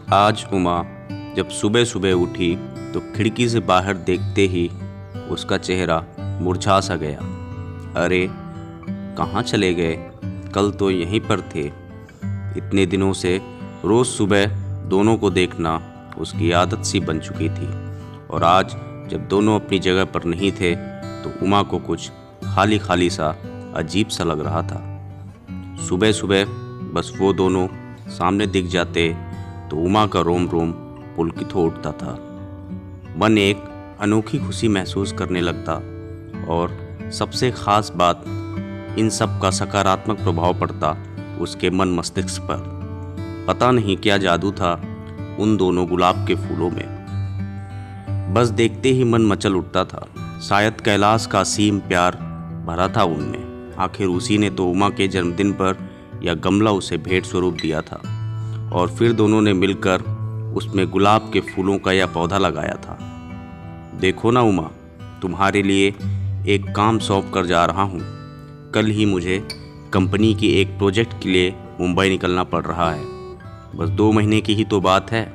आज उमा जब सुबह सुबह उठी तो खिड़की से बाहर देखते ही उसका चेहरा मुरझा सा गया। अरे कहाँ चले गए? कल तो यहीं पर थे। इतने दिनों से रोज़ सुबह दोनों को देखना उसकी आदत सी बन चुकी थी, और आज जब दोनों अपनी जगह पर नहीं थे तो उमा को कुछ खाली खाली सा अजीब सा लग रहा था। सुबह सुबह बस वो दोनों सामने दिख जाते तो उमा का रोम रोम पुलकित हो उठता था। मन एक अनोखी खुशी महसूस करने लगता, और सबसे ख़ास बात, इन सब का सकारात्मक प्रभाव पड़ता उसके मन मस्तिष्क पर। पता नहीं क्या जादू था उन दोनों गुलाब के फूलों में। बस देखते ही मन मचल उठता था। शायद कैलाश का असीम प्यार भरा था उनमें। आखिर उसी ने तो उमा के जन्मदिन पर यह गमला उसे भेंट स्वरूप दिया था, और फिर दोनों ने मिलकर उसमें गुलाब के फूलों का यह पौधा लगाया था। देखो ना उमा, तुम्हारे लिए एक काम सौंप कर जा रहा हूँ। कल ही मुझे कंपनी की एक प्रोजेक्ट के लिए मुंबई निकलना पड़ रहा है। बस 2 महीने की ही तो बात है,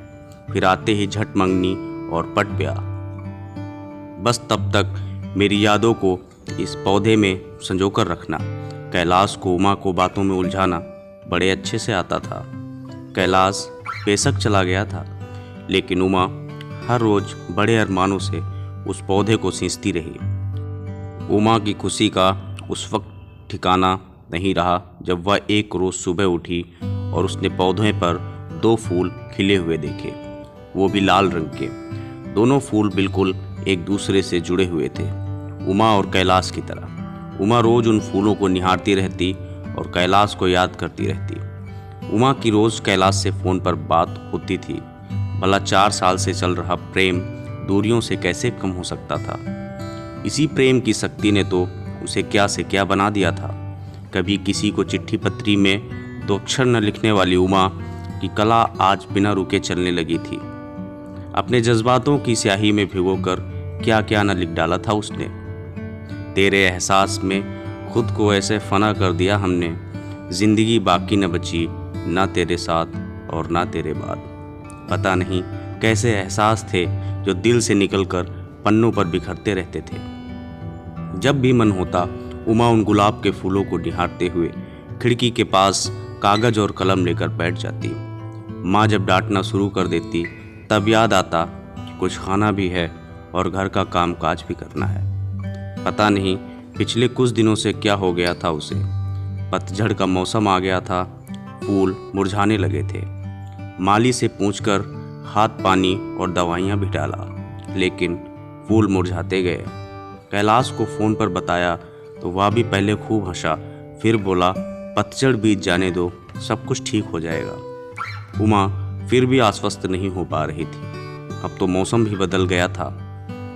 फिर आते ही झट मंगनी और पट ब्याह। बस तब तक मेरी यादों को इस पौधे में संजो कर रखना। कैलाश को उमा को बातों में उलझाना बड़े अच्छे से आता था। कैलाश बेशक चला गया था, लेकिन उमा हर रोज़ बड़े अरमानों से उस पौधे को सींचती रही। उमा की खुशी का उस वक्त ठिकाना नहीं रहा जब वह एक रोज़ सुबह उठी और उसने पौधे पर 2 फूल खिले हुए देखे, वो भी लाल रंग के। दोनों फूल बिल्कुल एक दूसरे से जुड़े हुए थे, उमा और कैलाश की तरह। उमा रोज़ उन फूलों को निहारती रहती और कैलाश को याद करती रहती। उमा की रोज़ कैलाश से फ़ोन पर बात होती थी। भला 4 साल से चल रहा प्रेम दूरियों से कैसे कम हो सकता था? इसी प्रेम की शक्ति ने तो उसे क्या से क्या बना दिया था। कभी किसी को चिट्ठी पत्री में 2 अक्षर न लिखने वाली उमा की कला आज बिना रुके चलने लगी थी। अपने जज्बातों की स्याही में भिगोकर क्या क्या न लिख डाला था उसने। तेरे एहसास में खुद को ऐसे फना कर दिया हमने, जिंदगी बाकी न बची, ना तेरे साथ और ना तेरे बाद। पता नहीं कैसे एहसास थे जो दिल से निकलकर पन्नों पर बिखरते रहते थे। जब भी मन होता उमा उन गुलाब के फूलों को निहारते हुए खिड़की के पास कागज और कलम लेकर बैठ जाती। माँ जब डांटना शुरू कर देती तब याद आता कि कुछ खाना भी है और घर का काम काज भी करना है। पता नहीं पिछले कुछ दिनों से क्या हो गया था उसे। पतझड़ का मौसम आ गया था, फूल मुरझाने लगे थे। माली से पूछकर खाद पानी और दवाइयाँ भी डाला, लेकिन फूल मुरझाते गए। कैलाश को फ़ोन पर बताया तो वह भी पहले खूब हंसा, फिर बोला पतझड़ बीत जाने दो, सब कुछ ठीक हो जाएगा। उमा फिर भी आश्वस्त नहीं हो पा रही थी। अब तो मौसम भी बदल गया था।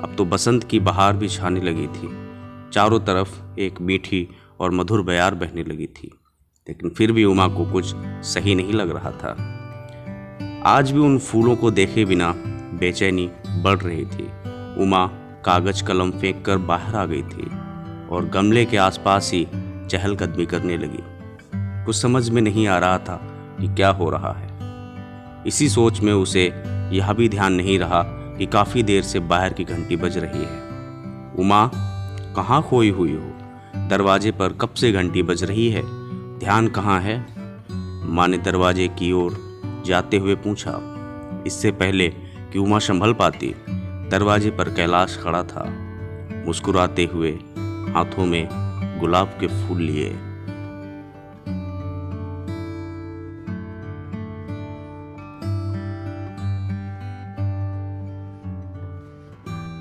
अब तो बसंत की बहार भी छाने लगी थी। चारों तरफ एक मीठी और मधुर बयार बहने लगी थी, लेकिन फिर भी उमा को कुछ सही नहीं लग रहा था। आज भी उन फूलों को देखे बिना बेचैनी बढ़ रही थी। उमा कागज कलम फेंक कर बाहर आ गई थी और गमले के आसपास ही चहलकदमी करने लगी। कुछ समझ में नहीं आ रहा था कि क्या हो रहा है। इसी सोच में उसे यह भी ध्यान नहीं रहा कि काफ़ी देर से बाहर की घंटी बज रही है। उमा कहाँ खोई हुई हो? दरवाजे पर कब से घंटी बज रही है, ध्यान कहाँ है? माँ ने दरवाजे की ओर जाते हुए पूछा। इससे पहले कि उमा संभल पाती, दरवाजे पर कैलाश खड़ा था, मुस्कुराते हुए, हाथों में गुलाब के फूल लिए।